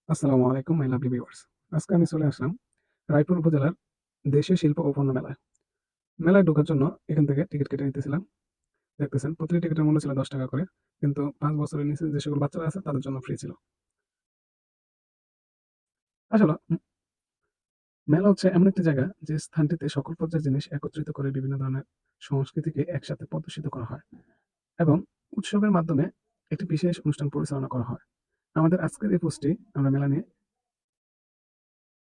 আসসালামু আলাইকুম my lovely viewers. আজকে আমি চলে আসলাম রায়পুর উপজেলার দেশীয় শিল্প ও পণ্য মেলায়। মেলায় ঢোকার জন্য এখান থেকে টিকিট কেটে নিতেছিলাম। দেখতেছেন প্রতিটি টিকিটের মূল্য ছিল ৳১০ করে। কিন্তু ৫ বছরের নিচে যে সকল বাচ্চারা আছে তাদের জন্য ফ্রি ছিল। আসলে মেলা হচ্ছে এমন একটি জায়গা যে স্থানটিতে সকল পর্যায়ের জিনিস একত্রিত করে বিভিন্ন ধরনের সংস্কৃতিকে একসাথে প্রদর্শিত করা হয় এবং উৎসবের মাধ্যমে একটি বিশেষ অনুষ্ঠান পরিচালনা করা হয়। আমাদের আজকের এই পোস্টটি আমরা মেলা নিয়ে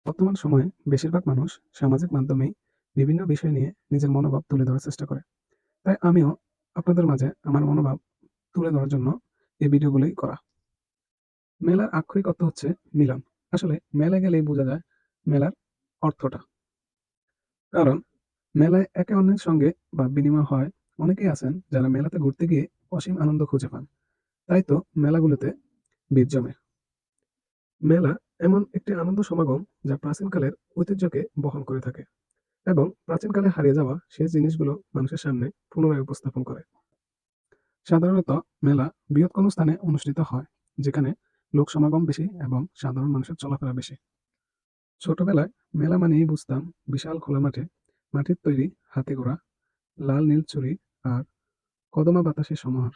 বর্তমান সময়ে বেশিরভাগ মানুষ সামাজিক মাধ্যমেই বিভিন্ন বিষয় নিয়ে নিজের মনোভাব তুলে ধরার চেষ্টা করে। তাই আমিও আপনাদের মাঝে আমার মনোভাব তুলে ধরার জন্য এই ভিডিওগুলোই করা। মেলার আক্ষরিক অর্থ হচ্ছে মিলন। আসলে মেলায় গেলেই বোঝা যায় মেলার অর্থটা। কারণ মেলায় একে অন্যের সঙ্গে বিনিময় হয়। অনেকেই আছেন যারা মেলাতে ঘুরতে গিয়ে অসীম আনন্দ খুঁজে পান। তাই তো মেলাগুলোতে ভিড় জমে। মেলা এমন একটি আনন্দ সমাগম যা প্রাচীনকালের ঐতিহ্যকে বহন করে থাকে এবং প্রাচীনকালে হারিয়ে যাওয়া সেই জিনিসগুলো মানুষের সামনে পুনরায় উপস্থাপন করে। সাধারণত মেলা বৃহৎ কোনো স্থানে অনুষ্ঠিত হয়, যেখানে লোক সমাগম বেশি এবং সাধারণ মানুষের চলাফেরা বেশি। ছোটবেলায় মেলা মানেই বুঝতাম বিশাল খোলা মাঠে মাটির তৈরি হাতে গড়া লাল নীল চুড়ি আর কদমা বাতাসের সমাহার।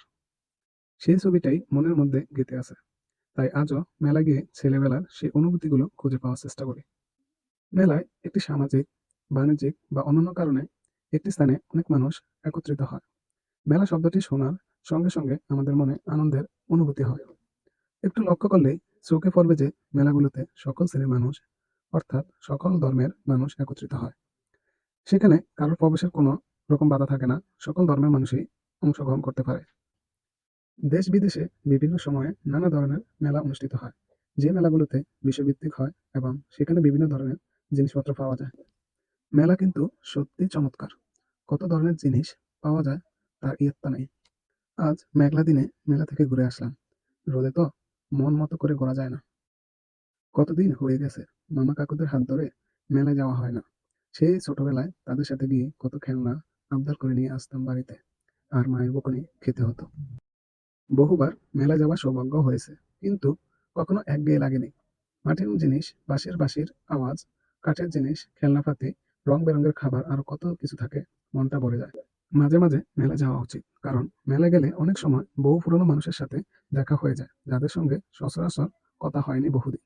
সেই ছবিটাই মনের মধ্যে গেঁথে আছে। তাই আজও মেলা গিয়ে ছেলেবেলার সেই অনুভূতিগুলো খুঁজে পাওয়ার চেষ্টা করি। মেলায় একটি সামাজিক, বাণিজ্যিক বা অন্যান্য কারণে একটি স্থানে অনেক মানুষ একত্রিত হয়। মেলা শব্দটি শোনার সঙ্গে সঙ্গে আমাদের মনে আনন্দের অনুভূতি হয়। একটু লক্ষ্য করলেই চোখে পড়বে যে মেলাগুলোতে সকল শ্রেণীর মানুষ, অর্থাৎ সকল ধর্মের মানুষ একত্রিত হয়। সেখানে কারোর প্রবেশের কোনো রকম বাধা থাকে না। সকল ধর্মের মানুষই অংশগ্রহণ করতে পারে। দেশ বিদেশে বিভিন্ন সময়ে নানা ধরনের মেলা অনুষ্ঠিত হয়। যে মেলাগুলোতে বিষয়ভিত্তিক হয় এবং সেখানে বিভিন্ন ধরনের জিনিসপত্র পাওয়া যায়। মেলা কিন্তু সত্যিই চমৎকার। কত ধরনের জিনিস পাওয়া যায় তার ইয়ত্তা নেই। আজ মেঘলা দিনে মেলা থেকে ঘুরে আসলাম। রোদে তো মন মতো করে ঘোরা যায় না। কতদিন হয়ে গেছে মামা কাকুদের হাত ধরে মেলায় যাওয়া হয় না। সেই ছোটবেলায় তাদের সাথে গিয়ে কত খেলনা আবদার করে নিয়ে আসতাম বাড়িতে। আর মায়ের বকুনি খেতে হতো। বহুবার মেলায় যাওয়ার সৌভাগ্য হয়েছে। কিন্তু কখনো একঘেয়ে লাগেনি। মাটির জিনিস, বাঁশের বাঁশির আওয়াজ, কাঠের জিনিস, খেলনাপাতি, রং-বেরঙের খাবার আরো কত কিছু থাকে, মনটা ভরে যায়। মাঝে মাঝে মেলায় যাওয়া উচিত। কারণ মেলায় গেলে অনেক সময় বহু পুরনো মানুষের সাথে দেখা হয়ে যায়, যাদের সঙ্গে সচরাচর কথা হয়নি বহুদিন।